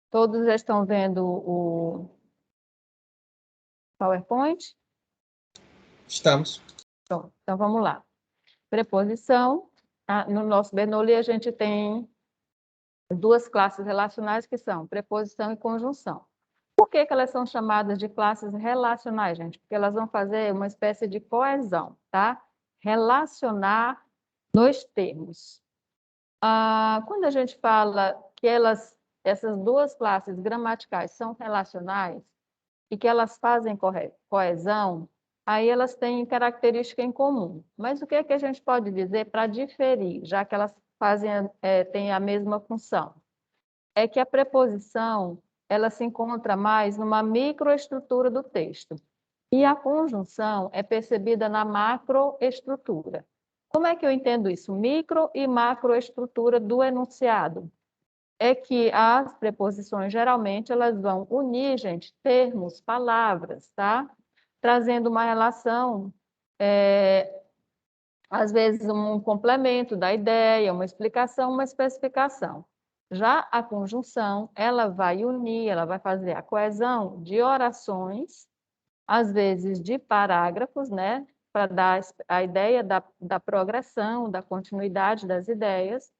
Todos já estão vendo o PowerPoint? Estamos. Pronto, então vamos lá. Preposição. No nosso Bernoulli, a gente tem duas classes relacionais que são preposição e conjunção. Por que elas são chamadas de classes relacionais, gente? Porque elas vão fazer uma espécie de coesão, tá? Relacionar nos termos. Quando a gente fala que essas duas classes gramaticais são relacionais e que elas fazem coesão, aí elas têm característica em comum. Mas o que é que a gente pode dizer para diferir, já que elas têm a mesma função? É que a preposição ela se encontra mais numa microestrutura do texto e a conjunção é percebida na macroestrutura. Como é que eu entendo isso? Micro e macroestrutura do enunciado. É que as preposições, geralmente, elas vão unir, gente, termos, palavras, tá? Trazendo uma relação, às vezes um complemento da ideia, uma explicação, uma especificação. Já a conjunção, ela vai unir, ela vai fazer a coesão de orações, às vezes de parágrafos, né? Para dar a ideia da progressão, da continuidade das ideias,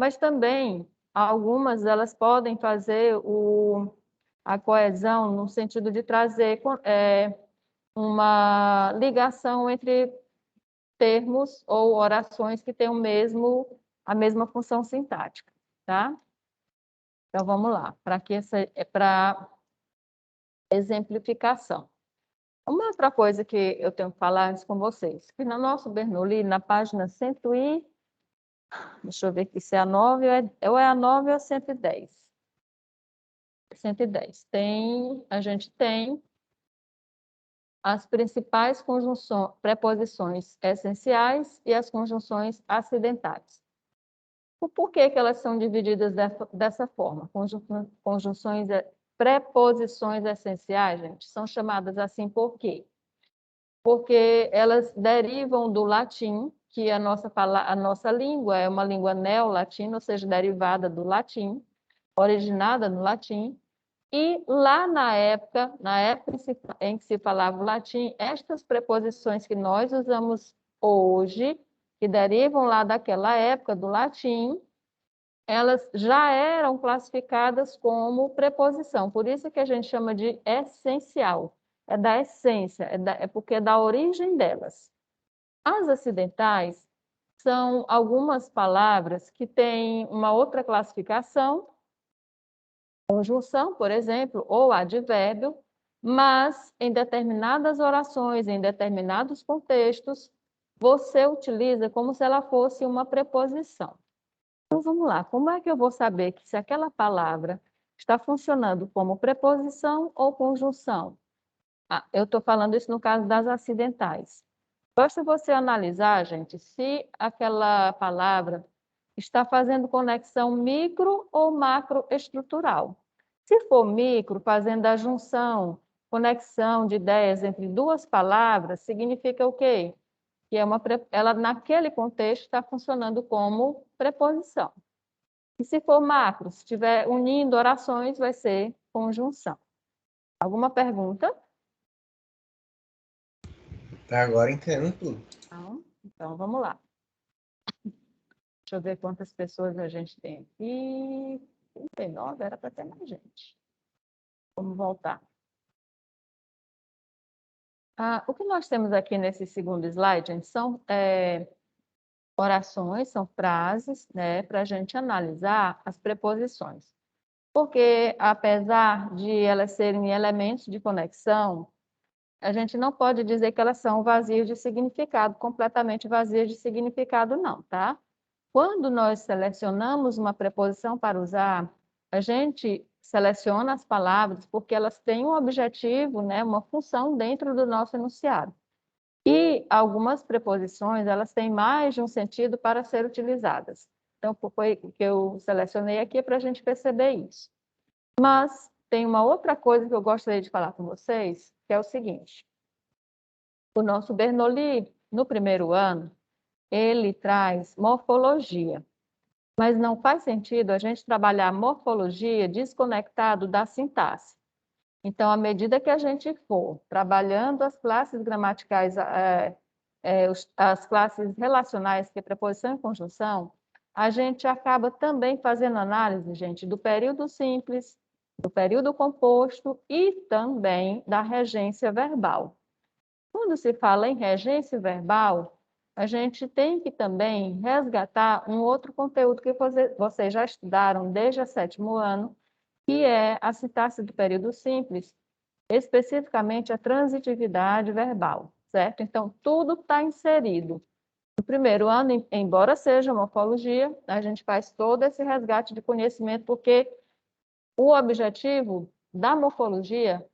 mas também algumas elas podem fazer a coesão no sentido de trazer uma ligação entre termos ou orações que têm a mesma função sintática, tá? Então vamos lá, para exemplificação. Uma outra coisa que eu tenho que falar antes com vocês, que no nosso Bernoulli, na página 100 deixa eu ver aqui se é a 9 ou é a 9 ou a 110. 110. A gente tem as principais preposições essenciais e as conjunções acidentais. Por que elas são divididas dessa forma? Preposições essenciais, gente, são chamadas assim por quê? Porque elas derivam do latim, que a nossa língua é uma língua neolatina, ou seja, derivada do latim, originada no latim, e lá na época em que se falava o latim, estas preposições que nós usamos hoje, que derivam lá daquela época do latim, elas já eram classificadas como preposição. Por isso que a gente chama de essencial. É da essência, é porque é da origem delas. As acidentais são algumas palavras que têm uma outra classificação, conjunção, por exemplo, ou advérbio, mas em determinadas orações, em determinados contextos, você utiliza como se ela fosse uma preposição. Então, vamos lá. Como é que eu vou saber que se aquela palavra está funcionando como preposição ou conjunção? Eu estou falando isso no caso das acidentais. Basta você analisar, gente, se aquela palavra está fazendo conexão micro ou macroestrutural. Se for micro, fazendo a junção, conexão de ideias entre duas palavras, significa o quê? Que ela, naquele contexto, está funcionando como preposição. E se for macro, se estiver unindo orações, vai ser conjunção. Alguma pergunta? Até agora entendo tudo. Não? Então, vamos lá. Deixa eu ver quantas pessoas a gente tem aqui. 39, era para ter mais gente. Vamos voltar. O que nós temos aqui nesse segundo slide, gente, são orações, são frases, né, para a gente analisar as preposições. Porque, apesar de elas serem elementos de conexão, a gente não pode dizer que elas são vazias de significado, completamente vazias de significado, não, tá? Quando nós selecionamos uma preposição para usar, a gente seleciona as palavras porque elas têm um objetivo, né, uma função dentro do nosso enunciado. E algumas preposições, elas têm mais de um sentido para ser utilizadas. Então, foi o que eu selecionei aqui para a gente perceber isso. Mas tem uma outra coisa que eu gostaria de falar com vocês, que é o seguinte. O nosso Bernoulli, no primeiro ano, ele traz morfologia. Mas não faz sentido a gente trabalhar a morfologia desconectado da sintaxe. Então, à medida que a gente for trabalhando as classes gramaticais, as classes relacionais, que é preposição e conjunção, a gente acaba também fazendo análise, gente, do período simples, do período composto e também da regência verbal. Quando se fala em regência verbal, a gente tem que também resgatar um outro conteúdo que vocês já estudaram desde o 7º ano, que é a sintaxe do período simples, especificamente a transitividade verbal, certo? Então, tudo está inserido. No 1º ano, embora seja morfologia, a gente faz todo esse resgate de conhecimento, porque o objetivo da morfologia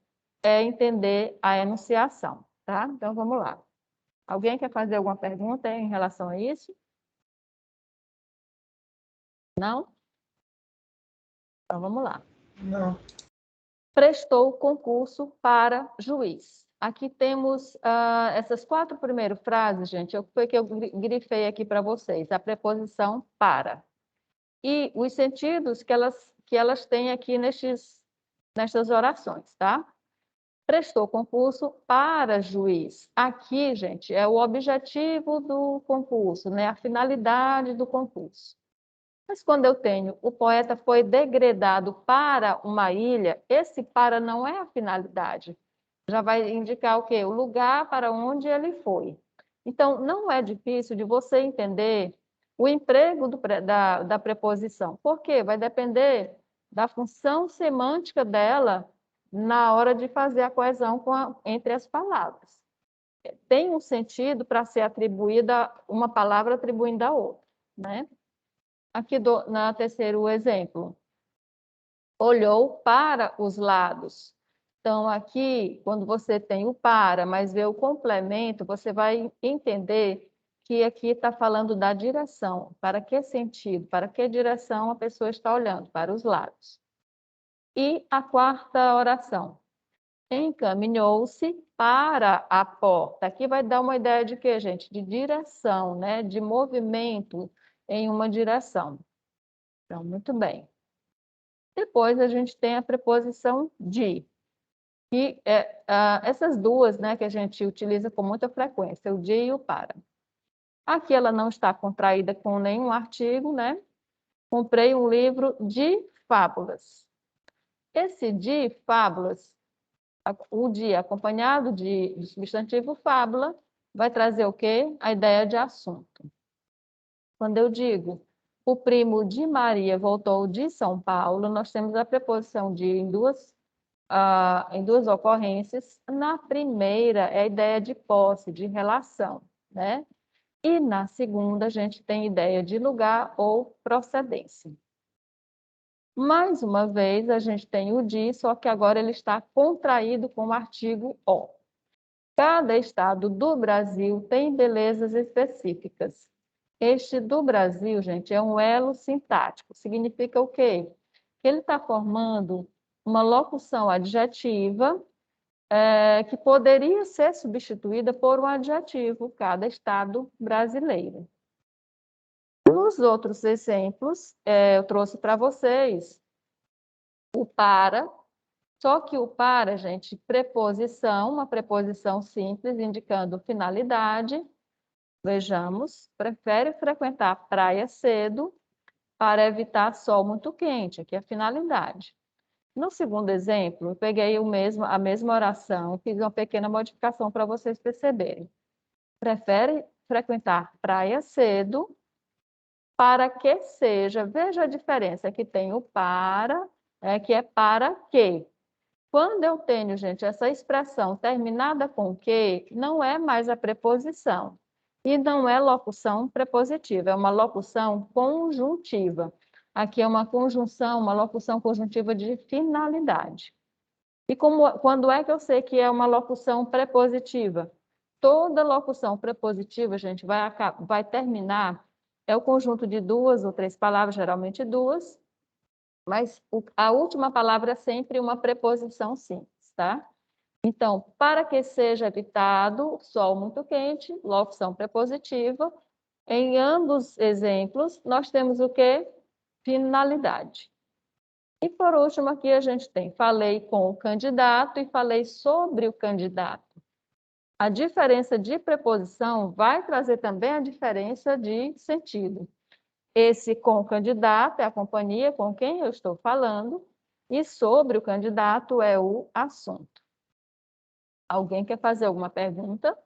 é entender a enunciação, tá? Então, vamos lá. Alguém quer fazer alguma pergunta em relação a isso? Não? Então, vamos lá. Não. Prestou concurso para juiz. Aqui temos essas 4 primeiras frases, gente, foi que eu grifei aqui para vocês, a preposição para. E os sentidos que elas têm aqui nestas orações, tá? Prestou concurso para juiz. Aqui, gente, é o objetivo do concurso, né? A finalidade do concurso. Mas quando eu tenho o poeta foi degradado para uma ilha, esse para não é a finalidade. Já vai indicar o quê? O lugar para onde ele foi. Então, não é difícil de você entender o emprego da preposição. Por quê? Vai depender da função semântica dela na hora de fazer a coesão entre as palavras. Tem um sentido para ser atribuída uma palavra atribuindo a outra, né? Aqui na terceiro exemplo, olhou para os lados. Então, aqui, quando você tem o para, mas vê o complemento, você vai entender que aqui está falando da direção. Para que sentido? Para que direção a pessoa está olhando? Para os lados. E a 4ª oração. Encaminhou-se para a porta. Aqui vai dar uma ideia de quê, gente? De direção, né? De movimento em uma direção. Então, muito bem. Depois, a gente tem a preposição de, que essas duas, né, que a gente utiliza com muita frequência, o de e o para. Aqui ela não está contraída com nenhum artigo, né? Comprei um livro de fábulas. Esse de fábulas, o de acompanhado do substantivo fábula, vai trazer o quê? A ideia de assunto. Quando eu digo o primo de Maria voltou de São Paulo, nós temos a preposição de em duas ocorrências. Na primeira é a ideia de posse, de relação, né? E na segunda a gente tem ideia de lugar ou procedência. Mais uma vez, a gente tem o de, só que agora ele está contraído com o artigo o. Cada estado do Brasil tem belezas específicas. Este do Brasil, gente, é um elo sintático. Significa o quê? Que ele está formando uma locução adjetiva que poderia ser substituída por um adjetivo, cada estado brasileiro. Nos outros exemplos, eu trouxe para vocês o para, só que o para, gente, preposição, uma preposição simples, indicando finalidade. Vejamos, prefere frequentar praia cedo para evitar sol muito quente, aqui é a finalidade. No segundo exemplo, eu peguei a mesma oração, fiz uma pequena modificação para vocês perceberem. Prefere frequentar praia cedo para que seja, veja a diferença, aqui tem o para, que é para que. Quando eu tenho, gente, essa expressão terminada com que, não é mais a preposição. E não é locução prepositiva, é uma locução conjuntiva. Aqui é uma conjunção, uma locução conjuntiva de finalidade. E quando é que eu sei que é uma locução prepositiva? Toda locução prepositiva, gente, vai terminar, é o conjunto de 2 ou 3 palavras, geralmente 2, mas a última palavra é sempre uma preposição simples, tá? Então, para que seja evitado sol muito quente, locução prepositiva. Em ambos exemplos, nós temos o quê? finalidade. E por último aqui a gente tem, falei com o candidato e falei sobre o candidato. A diferença de preposição vai trazer também a diferença de sentido. Esse com o candidato é a companhia com quem eu estou falando, e sobre o candidato é o assunto. Alguém quer fazer alguma pergunta?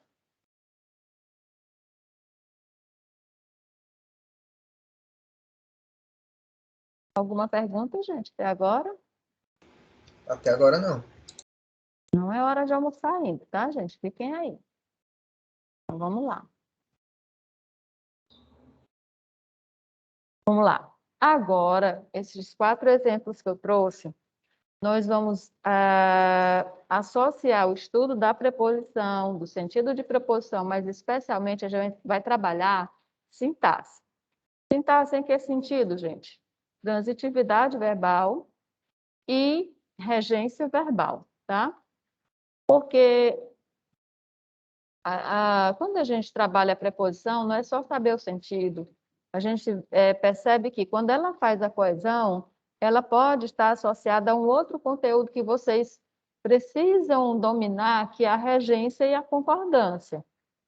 Alguma pergunta, gente, até agora? Até agora não. Não é hora de almoçar ainda, tá, gente? Fiquem aí. Então, vamos lá. Vamos lá. Agora, esses 4 exemplos que eu trouxe, nós vamos associar o estudo da preposição, do sentido de preposição, mas especialmente a gente vai trabalhar sintaxe. Sintaxe em que sentido, gente? Transitividade verbal e regência verbal, tá? Porque quando a gente trabalha a preposição, não é só saber o sentido. A gente percebe que quando ela faz a coesão, ela pode estar associada a um outro conteúdo que vocês precisam dominar, que é a regência e a concordância,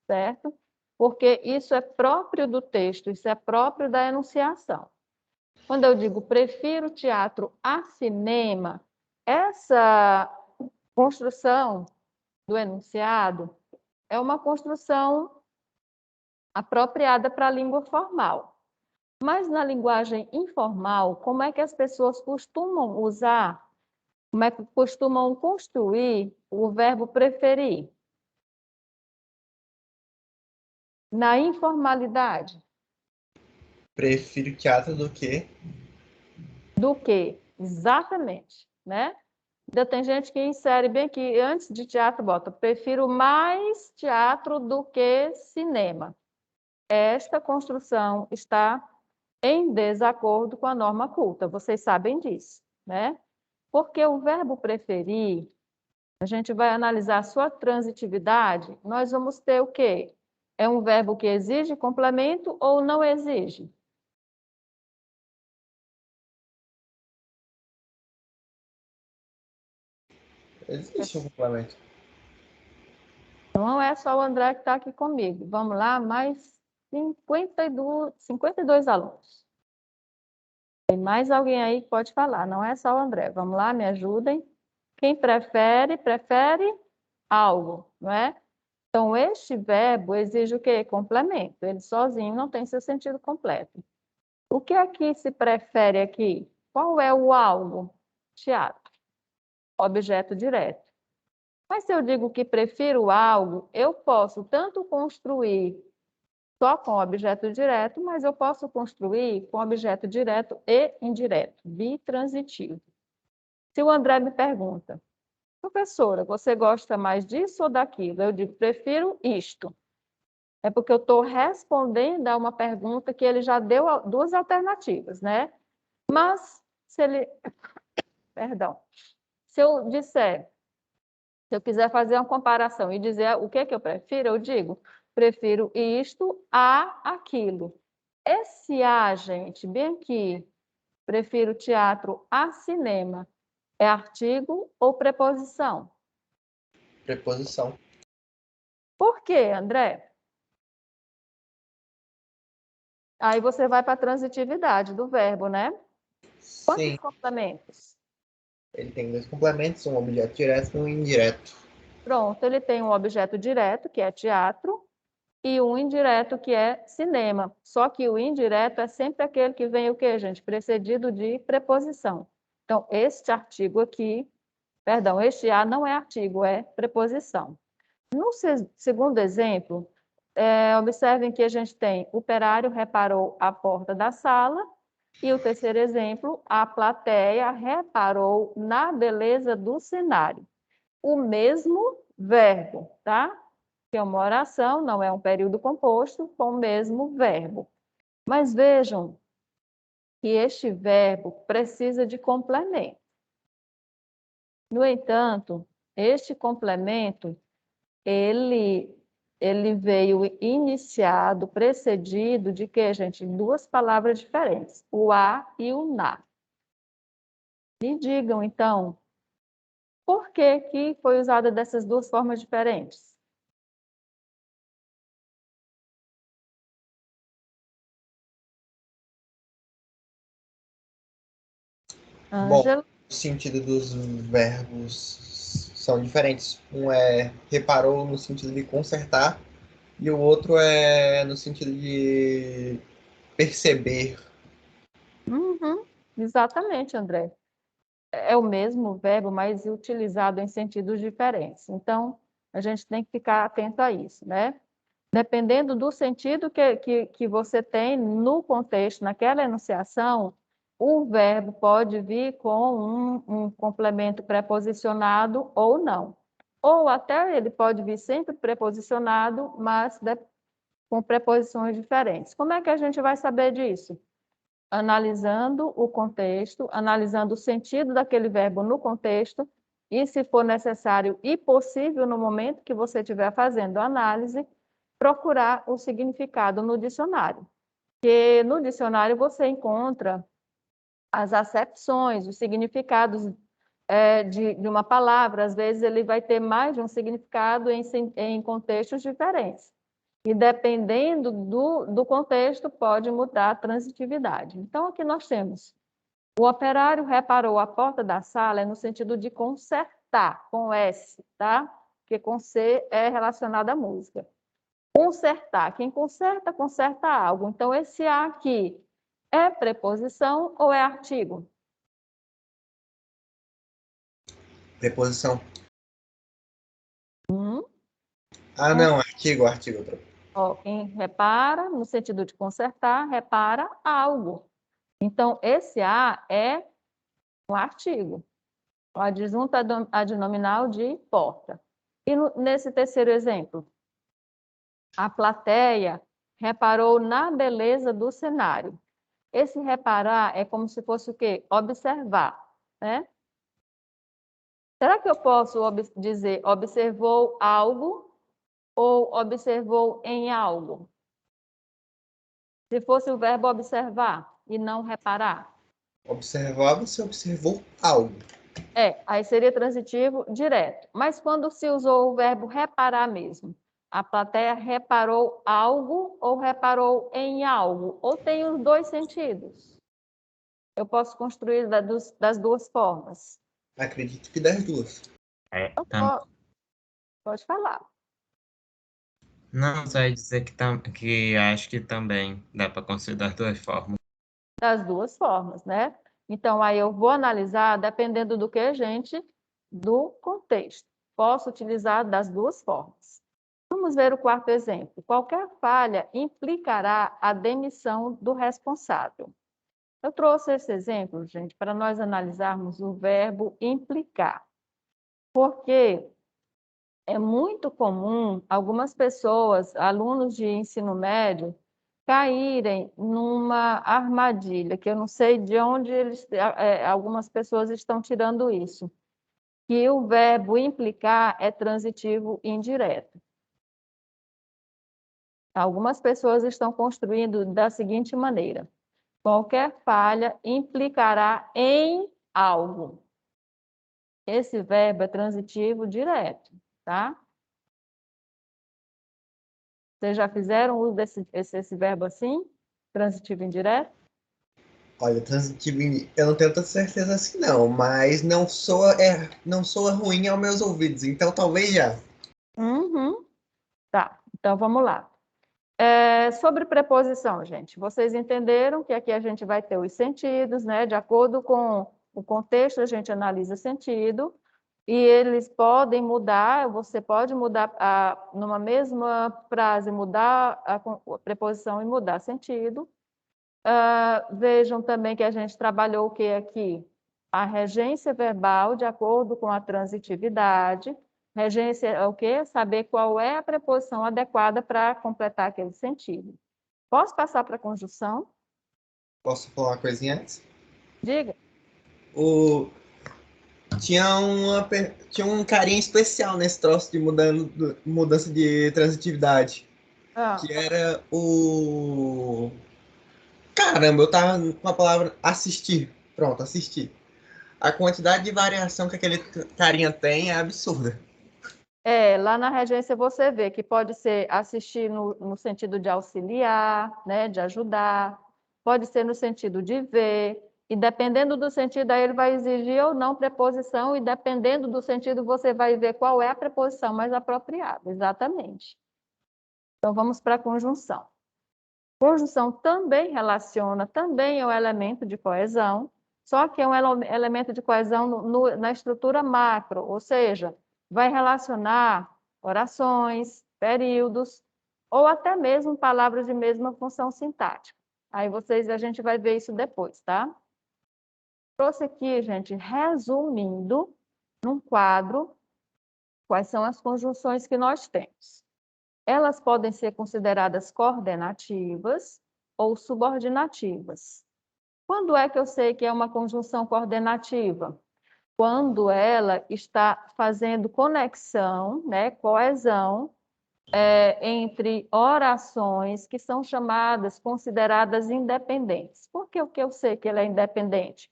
certo? Porque isso é próprio do texto, isso é próprio da enunciação. Quando eu digo prefiro teatro a cinema, essa construção do enunciado é uma construção apropriada para a língua formal. Mas na linguagem informal, como é que as pessoas costumam usar, como é que costumam construir o verbo preferir? Na informalidade. Prefiro teatro do que... Do que? Exatamente, né? Ainda tem gente que insere bem que antes de teatro bota prefiro mais teatro do que cinema. Esta construção está em desacordo com a norma culta, vocês sabem disso, né? Porque o verbo preferir, a gente vai analisar a sua transitividade, nós vamos ter o quê? É um verbo que exige complemento ou não exige? Existe um complemento. Não é só o André que está aqui comigo. Vamos lá, mais 52 alunos. Tem mais alguém aí que pode falar, não é só o André. Vamos lá, me ajudem. Quem prefere, prefere algo, não é? Então, este verbo exige o quê? Complemento. Ele sozinho não tem seu sentido completo. O que aqui se prefere aqui? Qual é o algo? Teatro. Objeto direto. Mas se eu digo que prefiro algo, eu posso tanto construir só com objeto direto, mas eu posso construir com objeto direto e indireto, bitransitivo. Se o André me pergunta, professora, você gosta mais disso ou daquilo? Eu digo, prefiro isto. É porque eu estou respondendo a uma pergunta que ele já deu 2 alternativas, né? Mas, se ele... Perdão. Se eu disser, se eu quiser fazer uma comparação e dizer o que é que eu prefiro, eu digo, prefiro isto a aquilo. Esse a, gente, bem aqui, prefiro teatro a cinema, é artigo ou preposição? Preposição. Por quê, André? Aí você vai para a transitividade do verbo, né? Quantos Sim. complementos? Ele tem 2 complementos, um objeto direto e um indireto. Pronto, ele tem um objeto direto, que é teatro, e um indireto, que é cinema. Só que o indireto é sempre aquele que vem o quê, gente? Precedido de preposição. Então, este artigo aqui, perdão, este a não é artigo, é preposição. No segundo exemplo, observem que a gente tem o operário reparou a porta da sala, e o terceiro exemplo, a plateia reparou na beleza do cenário. O mesmo verbo, tá? Que é uma oração, não é um período composto, com o mesmo verbo. Mas vejam que este verbo precisa de complemento. No entanto, este complemento, ele ele veio iniciado, precedido de quê, gente? Duas palavras diferentes, o a e o na. Me digam, então, por que que foi usada dessas duas formas diferentes? Bom, Ângela? o sentido dos verbos são diferentes. Um é reparou no sentido de consertar e o outro é no sentido de perceber. Uhum, exatamente, André. É o mesmo verbo, mas utilizado em sentidos diferentes. Então, a gente tem que ficar atento a isso, né? Dependendo do sentido que você tem no contexto, naquela enunciação, o verbo pode vir com um complemento preposicionado ou não. Ou até ele pode vir sempre preposicionado, mas com preposições diferentes. Como é que a gente vai saber disso? Analisando o contexto, analisando o sentido daquele verbo no contexto, e, se for necessário e possível, no momento que você estiver fazendo a análise, procurar o significado no dicionário. Porque no dicionário você encontra as acepções, os significados de uma palavra, às vezes ele vai ter mais de um significado em contextos diferentes. E dependendo do contexto, pode mudar a transitividade. Então, aqui nós temos: o operário reparou a porta da sala, é no sentido de consertar, com S, tá? Porque com C é relacionado à música. Consertar, quem conserta, conserta algo. Então, esse A aqui é preposição ou é artigo? Preposição. Hum? Ah, não, artigo, artigo. Ó, quem repara, no sentido de consertar, repara algo. Então, esse A é um artigo, o adjunto adnominal de porta. E nesse terceiro exemplo, a plateia reparou na beleza do cenário. Esse reparar é como se fosse o quê? Observar, né? Será que eu posso dizer observou algo ou observou em algo? Se fosse o verbo observar e não reparar. Observar, você observou algo. Aí seria transitivo direto. Mas quando se usou o verbo reparar mesmo, a plateia reparou algo ou reparou em algo? Ou tem os dois sentidos? Eu posso construir das duas formas. Acredito que das duas. Então, Tam- pode falar. Não, só ia dizer que acho que também dá para considerar duas formas. Das duas formas, né? Então, aí eu vou analisar dependendo do que, gente, do contexto. Posso utilizar das duas formas. Vamos ver o quarto exemplo. Qualquer falha implicará a demissão do responsável. Eu trouxe esse exemplo, gente, para nós analisarmos o verbo implicar. Porque é muito comum algumas pessoas, alunos de ensino médio, caírem numa armadilha, que eu não sei de onde algumas pessoas estão tirando isso, que o verbo implicar é transitivo indireto. Algumas pessoas estão construindo da seguinte maneira: qualquer falha implicará em algo. Esse verbo é transitivo direto, tá? Vocês já fizeram uso desse verbo assim? Transitivo indireto? Olha, transitivo, eu não tenho tanta certeza assim não, mas não soa ruim aos meus ouvidos, então talvez já. Uhum. Tá, então vamos lá. Sobre preposição, gente, vocês entenderam que aqui a gente vai ter os sentidos, né? De acordo com o contexto, a gente analisa sentido, e eles podem mudar, você pode mudar, numa mesma frase, mudar a preposição e mudar sentido. Vejam também que a gente trabalhou o que aqui? A regência verbal, de acordo com a transitividade. Regência é o quê? Saber qual é a preposição adequada para completar aquele sentido. Posso passar para a conjunção? Posso falar uma coisinha antes? Diga. O tinha um carinha especial nesse troço de mudança de transitividade, Ah, que era o... Caramba, eu tava com a palavra assistir. Pronto, assistir. A quantidade de variação que aquele carinha tem é absurda. lá na regência você vê que pode ser assistir no sentido de auxiliar, né, de ajudar, pode ser no sentido de ver, e dependendo do sentido, aí ele vai exigir ou não preposição, e dependendo do sentido, você vai ver qual é a preposição mais apropriada, exatamente. Então, vamos para a conjunção. Conjunção também relaciona, também é um elemento de coesão, só que é um elemento de coesão na estrutura macro, ou seja, vai relacionar orações, períodos, ou até mesmo palavras de mesma função sintática. Aí a gente vai ver isso depois, tá? Trouxe aqui, gente, resumindo, num quadro, quais são as conjunções que nós temos. Elas podem ser consideradas coordenativas ou subordinativas. Quando é que eu sei que é uma conjunção coordenativa? Quando ela está fazendo conexão, né, coesão, entre orações que são chamadas, consideradas independentes. Por que eu sei que ela é independente?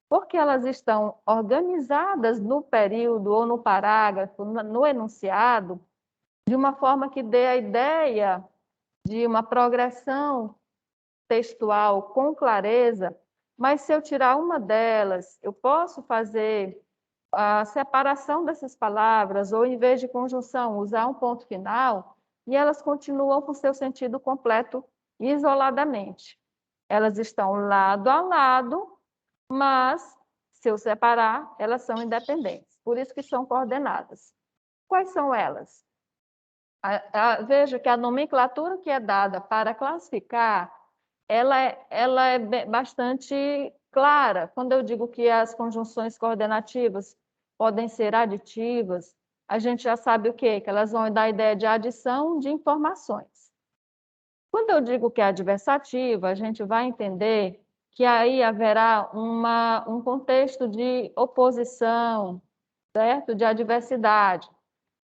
Porque elas estão organizadas no período ou no parágrafo, no enunciado, de uma forma que dê a ideia de uma progressão textual com clareza, mas se eu tirar uma delas, eu posso fazer a separação dessas palavras, ou em vez de conjunção, usar um ponto final, e elas continuam com seu sentido completo isoladamente. Elas estão lado a lado, mas, se eu separar, elas são independentes. Por isso que são coordenadas. Quais são elas? Veja que a nomenclatura que é dada para classificar, ela é bastante clara. Quando eu digo que as conjunções coordenativas podem ser aditivas, a gente já sabe o quê? Que elas vão dar a ideia de adição de informações. Quando eu digo que é adversativa, a gente vai entender que aí haverá um contexto de oposição, certo? De adversidade.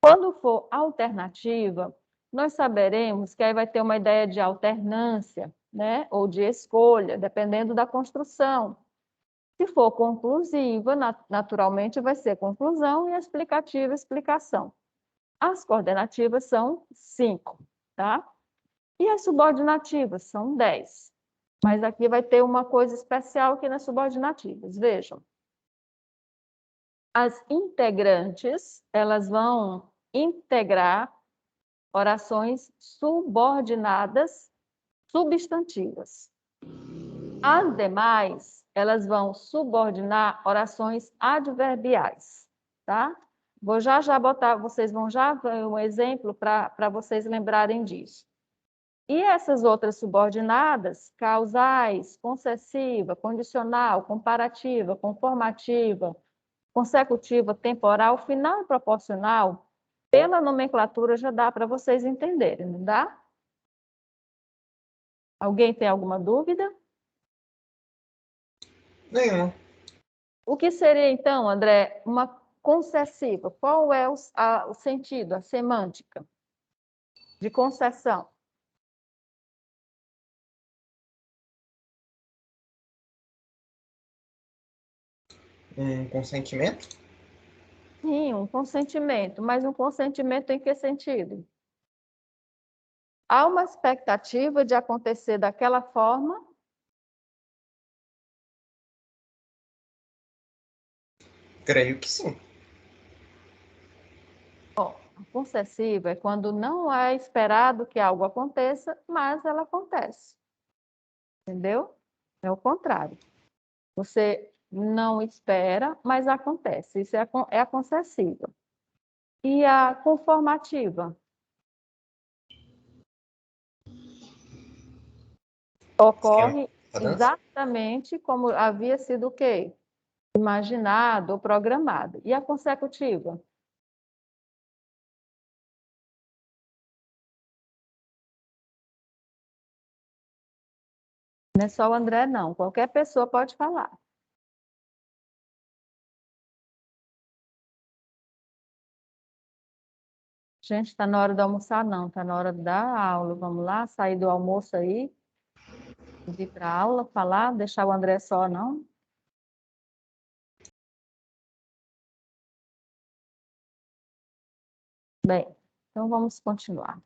Quando for alternativa, nós saberemos que aí vai ter uma ideia de alternância, né? Ou de escolha, dependendo da construção. Se for conclusiva, naturalmente vai ser conclusão e explicativa, explicação. As coordenativas são 5, tá? E as subordinativas são 10. Mas aqui vai ter uma coisa especial aqui nas subordinativas. Vejam. As integrantes, elas vão integrar orações subordinadas substantivas. As demais, elas vão subordinar orações adverbiais, tá? Vou já botar, vocês vão já ver um exemplo para vocês lembrarem disso. E essas outras subordinadas, causais, concessiva, condicional, comparativa, conformativa, consecutiva, temporal, final e proporcional, pela nomenclatura já dá para vocês entenderem, não dá? Alguém tem alguma dúvida? Nenhuma. O que seria, então, André, uma concessiva? Qual é o sentido, a semântica de concessão? Um consentimento? Sim, um consentimento, mas um consentimento em que sentido? Há uma expectativa de acontecer daquela forma? Creio que sim. Concessiva é quando não é esperado que algo aconteça, mas ela acontece. Entendeu? É o contrário. Você não espera, mas acontece. Isso é a concessiva. E a conformativa? Ocorre exatamente como havia sido o quê? Imaginado ou programado. E a consecutiva? Não é só o André, não. Qualquer pessoa pode falar. Gente, está na hora de almoçar, não, está na hora da aula. Vamos lá, sair do almoço aí, vir para a aula, falar, deixar o André só, não? Bem, então vamos continuar.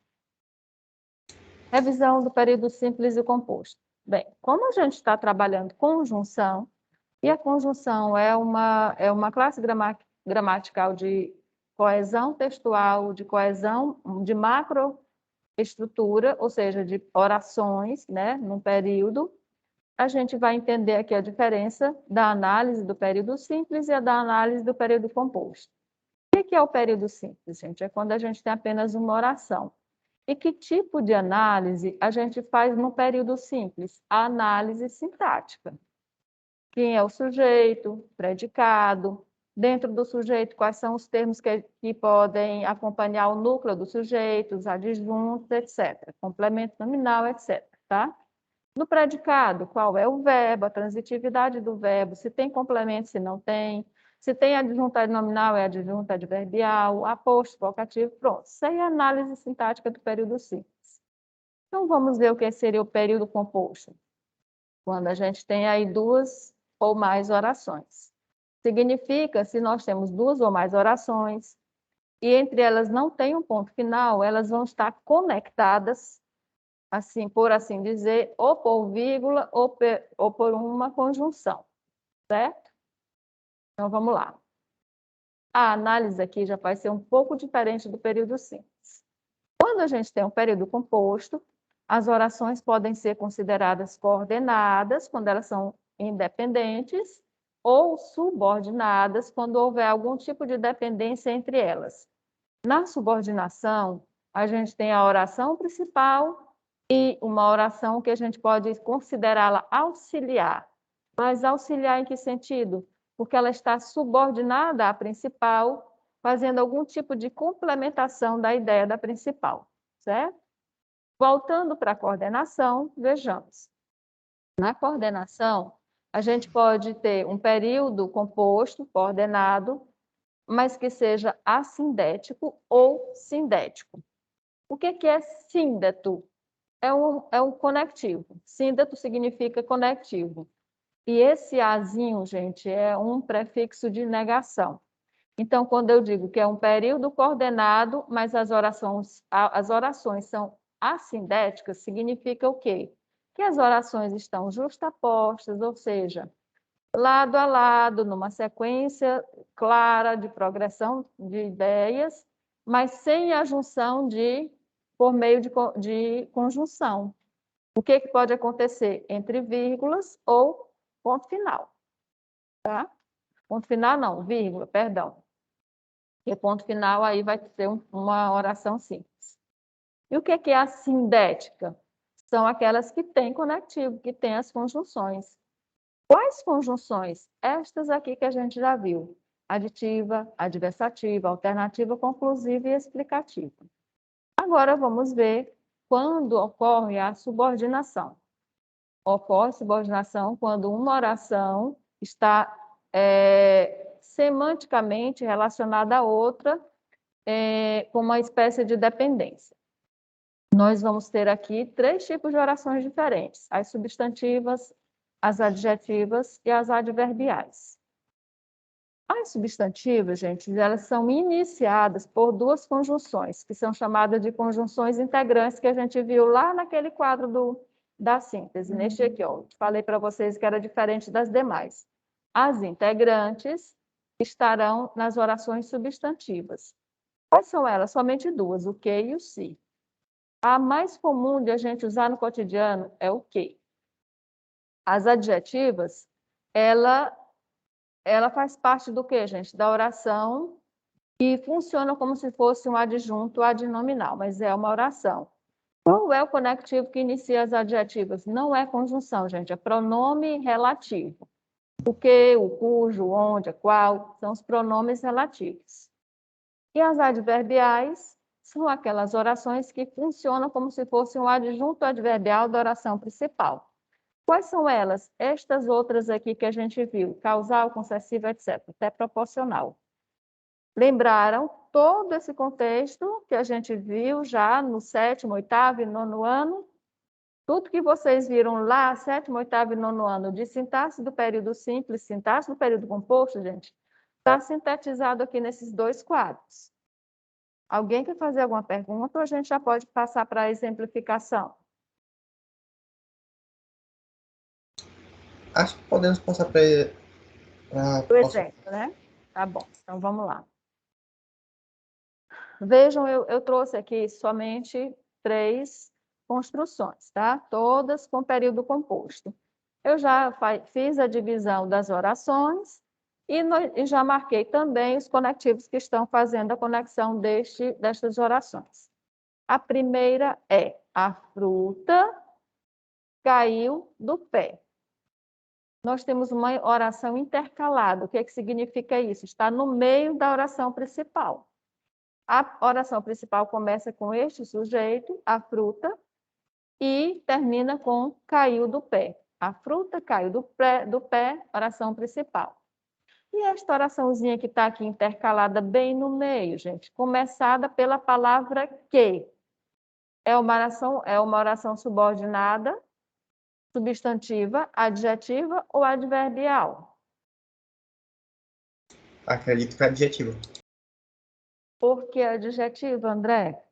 Revisão do período simples e composto. Bem, como a gente está trabalhando conjunção, e a conjunção é uma classe gramatical de coesão textual, de coesão de macroestrutura, ou seja, de orações, né, num período, a gente vai entender aqui a diferença da análise do período simples e a da análise do período composto. O que é o período simples, gente? É quando a gente tem apenas uma oração. E que tipo de análise a gente faz no período simples? A análise sintática. Quem é o sujeito, predicado, dentro do sujeito, quais são os termos que podem acompanhar o núcleo do sujeito, os adjuntos, etc. Complemento nominal, etc. Tá? No predicado, qual é o verbo, a transitividade do verbo, se tem complemento, se não tem, se tem adjunto nominal, é adjunto adverbial, aposto, vocativo, pronto. Isso aí é a análise sintática do período simples. Então, vamos ver o que seria o período composto. Quando a gente tem aí duas ou mais orações. Significa, se nós temos duas ou mais orações, e entre elas não tem um ponto final, elas vão estar conectadas, assim, por assim dizer, ou por vírgula ou por uma conjunção, certo? Então, vamos lá. A análise aqui já vai ser um pouco diferente do período simples. Quando a gente tem um período composto, as orações podem ser consideradas coordenadas, quando elas são independentes, ou subordinadas, quando houver algum tipo de dependência entre elas. Na subordinação, a gente tem a oração principal e uma oração que a gente pode considerá-la auxiliar. Mas auxiliar em que sentido? Porque ela está subordinada à principal, fazendo algum tipo de complementação da ideia da principal, certo? Voltando para a coordenação, vejamos. Na coordenação, a gente pode ter um período composto, coordenado, mas que seja assindético ou sindético. O que é síndeto? É um conectivo. Síndeto significa conectivo. E esse azinho, gente, é um prefixo de negação. Então, quando eu digo que é um período coordenado, mas as orações são assindéticas, significa o quê? Que as orações estão justapostas, ou seja, lado a lado, numa sequência clara de progressão de ideias, mas sem a junção por meio de conjunção. O que pode acontecer? Entre vírgulas ou ponto final. Tá? Ponto final não, vírgula, perdão. E ponto final aí vai ser uma oração simples. E o que é a sindética? São aquelas que têm conectivo, que têm as conjunções. Quais conjunções? Estas aqui que a gente já viu. Aditiva, adversativa, alternativa, conclusiva e explicativa. Agora vamos ver quando ocorre a subordinação. Ocorre subordinação quando uma oração está semanticamente relacionada à outra com uma espécie de dependência. Nós vamos ter aqui 3 tipos de orações diferentes: as substantivas, as adjetivas e as adverbiais. As substantivas, gente, elas são iniciadas por 2 conjunções, que são chamadas de conjunções integrantes, que a gente viu lá naquele quadro da síntese, neste aqui, ó. Falei para vocês que era diferente das demais. As integrantes estarão nas orações substantivas. Quais são elas? Somente 2, o que e o se. A mais comum de a gente usar no cotidiano é o que. As adjetivas, ela faz parte do que, gente? Da oração e funciona como se fosse um adjunto adnominal, mas é uma oração. Qual é o conectivo que inicia as adjetivas? Não é conjunção, gente, é pronome relativo. O que, o cujo, o onde, a qual, são os pronomes relativos. E as adverbiais são aquelas orações que funcionam como se fosse um adjunto adverbial da oração principal. Quais são elas? Estas outras aqui que a gente viu, causal, concessiva, etc., até proporcional. Lembraram todo esse contexto que a gente viu já no 7º, 8º e 9º ano? Tudo que vocês viram lá, 7º, 8º e 9º ano, de sintaxe do período simples, sintaxe do período composto, gente, está sintetizado aqui nesses 2 quadros. Alguém quer fazer alguma pergunta ou a gente já pode passar para a exemplificação? Acho que podemos passar para O exemplo, né? Tá bom, então vamos lá. Vejam, eu trouxe aqui somente 3 construções, tá? Todas com período composto. Eu já fiz a divisão das orações e já marquei também os conectivos que estão fazendo a conexão destas orações. A primeira é: a fruta caiu do pé. Nós temos uma oração intercalada. O que significa isso? Está no meio da oração principal. A oração principal começa com este sujeito, a fruta, e termina com caiu do pé. A fruta caiu do pé, oração principal. E esta oraçãozinha que está aqui intercalada bem no meio, gente, começada pela palavra que. É uma oração subordinada, substantiva, adjetiva ou adverbial? Acredito que é adjetivo. Por que adjetiva, André?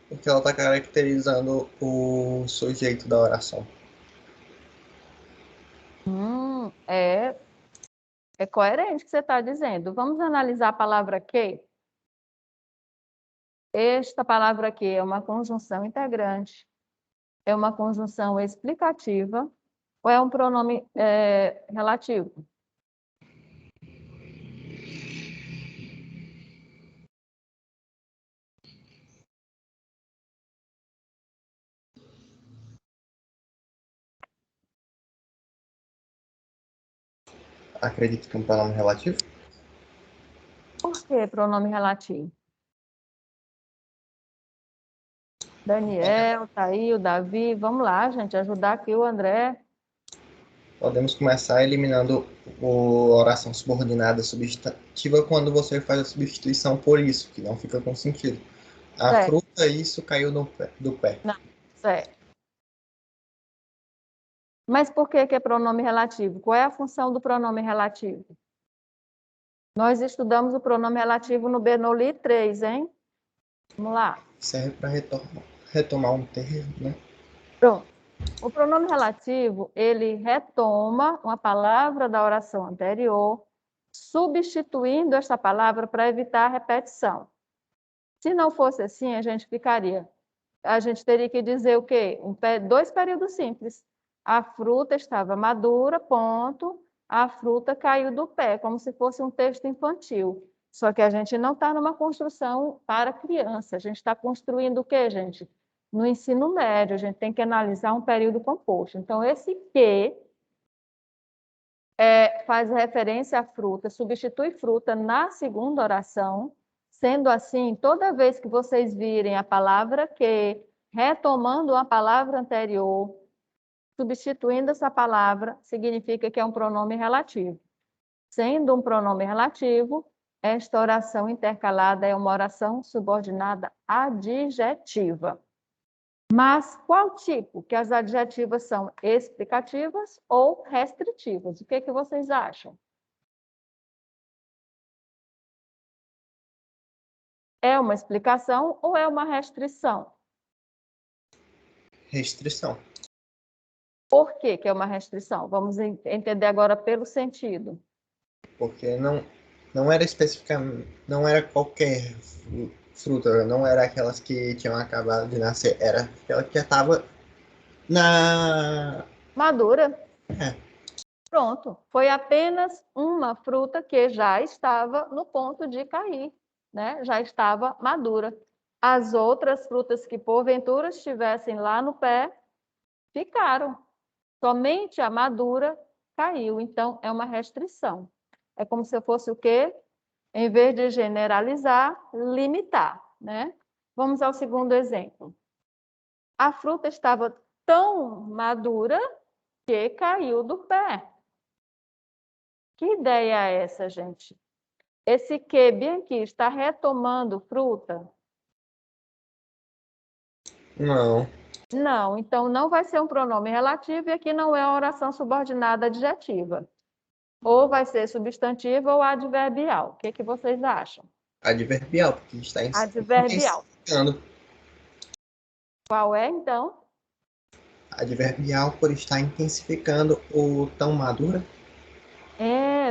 Porque ela está caracterizando o sujeito da oração. É coerente o que você está dizendo. Vamos analisar a palavra que? Esta palavra aqui é uma conjunção integrante, é uma conjunção explicativa ou é um pronome relativo? Acredito que é um pronome relativo. Por que pronome relativo? Daniel, Thaí, Davi, vamos lá, gente, ajudar aqui o André. Podemos começar eliminando a oração subordinada substantiva quando você faz a substituição por isso, que não fica com sentido. A Certo. fruta, isso caiu do pé. Não, certo. Mas por que é pronome relativo? Qual é a função do pronome relativo? Nós estudamos o pronome relativo no Bernoulli 3, hein? Vamos lá. Serve para retomar um termo, né? Pronto. O pronome relativo, ele retoma uma palavra da oração anterior, substituindo esta palavra para evitar a repetição. Se não fosse assim, a gente teria que dizer o quê? 2 períodos simples. A fruta estava madura, ponto. A fruta caiu do pé, como se fosse um texto infantil. Só que a gente não está numa construção para criança. A gente está construindo o quê, gente? No ensino médio, a gente tem que analisar um período composto. Então, esse que faz referência à fruta, substitui fruta na segunda oração. Sendo assim, toda vez que vocês virem a palavra que, retomando a palavra anterior, substituindo essa palavra, significa que é um pronome relativo. Sendo um pronome relativo, esta oração intercalada é uma oração subordinada adjetiva. Mas qual tipo? Que as adjetivas são explicativas ou restritivas? O que vocês acham? É uma explicação ou é uma restrição? Restrição. Por que é uma restrição? Vamos entender agora pelo sentido. Porque não era especificamente, não era qualquer fruta, não era aquelas que tinham acabado de nascer, era aquela que já estava na... Madura. É. Pronto. Foi apenas uma fruta que já estava no ponto de cair, né? Já estava madura. As outras frutas que porventura estivessem lá no pé, ficaram. Somente a madura caiu. Então, é uma restrição. É como se fosse o quê? Em vez de generalizar, limitar, né? Vamos ao segundo exemplo. A fruta estava tão madura que caiu do pé. Que ideia é essa, gente? Esse que bem aqui está retomando fruta? Não. Não, então não vai ser um pronome relativo e aqui não é uma oração subordinada adjetiva. Ou vai ser substantivo ou adverbial. O que que vocês acham? Adverbial, porque está Adverbial. intensificando. Qual é, então? Adverbial por estar intensificando o tão madura.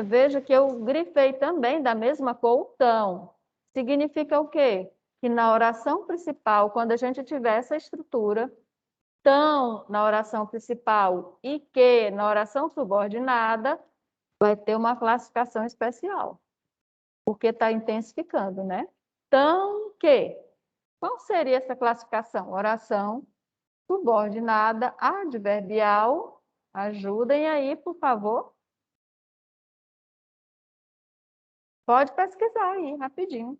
Veja que eu grifei também da mesma cor o tão. Significa o quê? Que na oração principal, quando a gente tiver essa estrutura, tão na oração principal e que na oração subordinada, vai ter uma classificação especial, porque está intensificando, né? Tão que. Qual seria essa classificação? Oração subordinada adverbial. Ajudem aí, por favor. Pode pesquisar aí, rapidinho.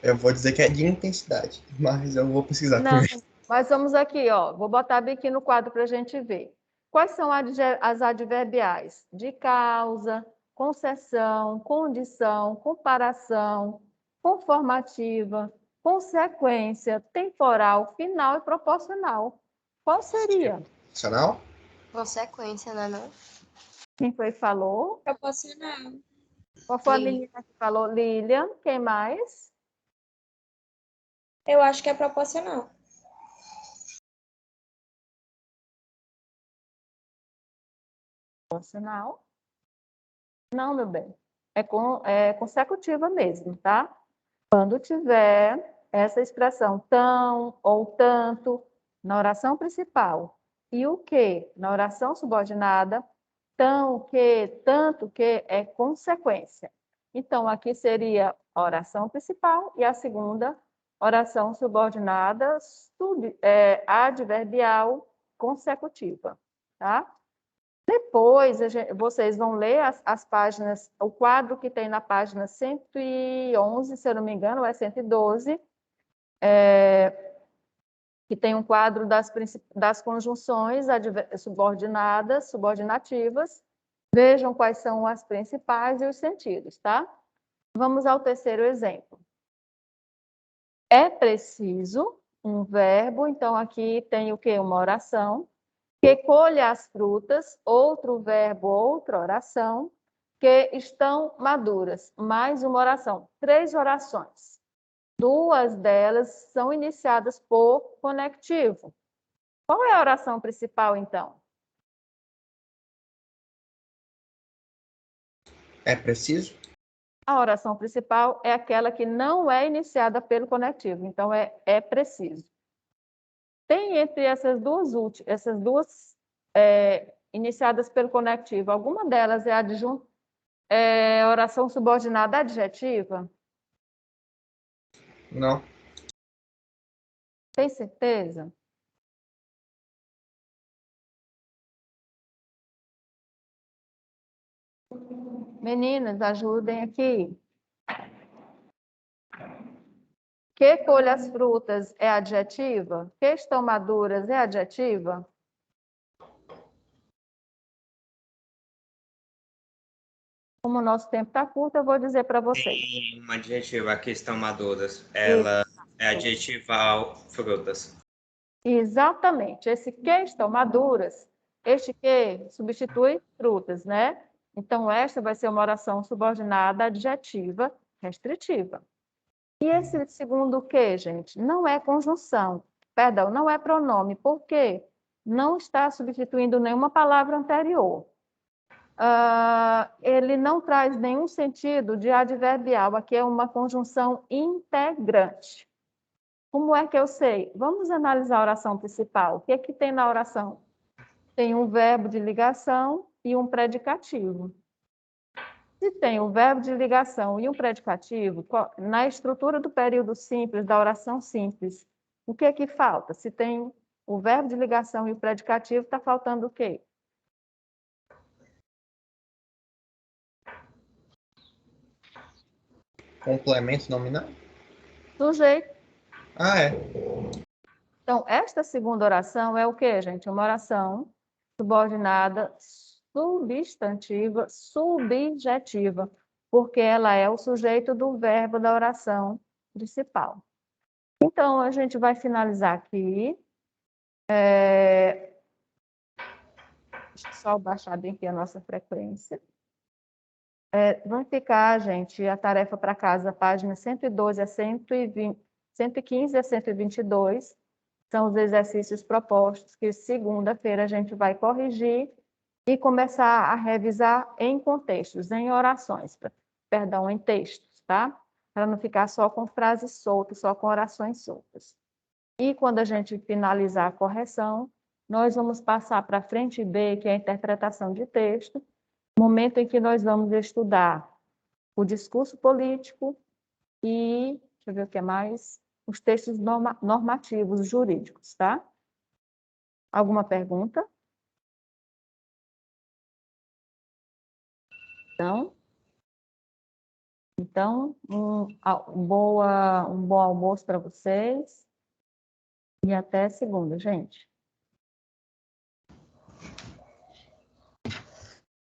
Eu vou dizer que é de intensidade, mas eu vou pesquisar Não, primeiro. mas vamos aqui, ó. Vou botar bem aqui no quadro para a gente ver. Quais são as adverbiais? De causa, concessão, condição, comparação, conformativa, consequência, temporal, final e proporcional. Qual seria? Proporcional? Consequência, né, não? Quem foi que falou? Proporcional. Qual foi a Lilian. menina que falou? Lilian. Quem mais? Eu acho que é proporcional. Proporcional. Não, meu bem. É consecutiva mesmo, tá? Quando tiver essa expressão tão ou tanto na oração principal e o que na oração subordinada, tão que, tanto que é consequência. Então, aqui seria a oração principal e a segunda, oração subordinada adverbial consecutiva, tá? Depois, vocês vão ler as páginas, o quadro que tem na página 111, se eu não me engano, ou é 112, que tem um quadro das conjunções subordinadas, subordinativas. Vejam quais são as principais e os sentidos, tá? Vamos ao terceiro exemplo. É preciso um verbo, então aqui tem o quê? Uma oração. Que colha as frutas, outro verbo, outra oração, que estão maduras. Mais uma oração. 3 orações. 2 delas são iniciadas por conectivo. Qual é a oração principal, então? É preciso? A oração principal é aquela que não é iniciada pelo conectivo. Então, é preciso. Tem entre essas duas iniciadas pelo conectivo, alguma delas é oração subordinada adjetiva? Não. Tem certeza? Meninas, ajudem aqui. Que colhe as frutas é adjetiva? Que estão maduras é adjetiva? Como o nosso tempo está curto, eu vou dizer para vocês. Tem uma adjetiva, aqui estão maduras. Ela é adjetival frutas. Exatamente. Esse que estão maduras, este que substitui frutas, né? Então, esta vai ser uma oração subordinada adjetiva restritiva. E esse segundo que, gente? Não é conjunção. Perdão, não é pronome. Por quê? Não está substituindo nenhuma palavra anterior. Ele não traz nenhum sentido de adverbial. Aqui é uma conjunção integrante. Como é que eu sei? Vamos analisar a oração principal. O que é que tem na oração? Tem um verbo de ligação e um predicativo. Se tem um verbo de ligação e um predicativo, na estrutura do período simples, da oração simples, o que é que falta? Se tem o verbo de ligação e o predicativo, está faltando o quê? Complemento nominal? Sujeito. Ah, é. Então, esta segunda oração é o quê, gente? Uma oração subordinada substantiva, subjetiva, porque ela é o sujeito do verbo da oração principal. Então, a gente vai finalizar aqui. Deixa eu só baixar bem aqui a nossa frequência. Vamos ficar, gente, a tarefa para casa, página 112 a 120, 115 a 122, são os exercícios propostos que segunda-feira a gente vai corrigir e começar a revisar em contextos, em orações, perdão, em textos, tá? Para não ficar só com frases soltas, só com orações soltas. E quando a gente finalizar a correção, nós vamos passar para a frente B, que é a interpretação de texto, momento em que nós vamos estudar o discurso político e, deixa eu ver o que mais, os textos normativos jurídicos, tá? Alguma pergunta? Então, um bom almoço para vocês e até segunda, gente.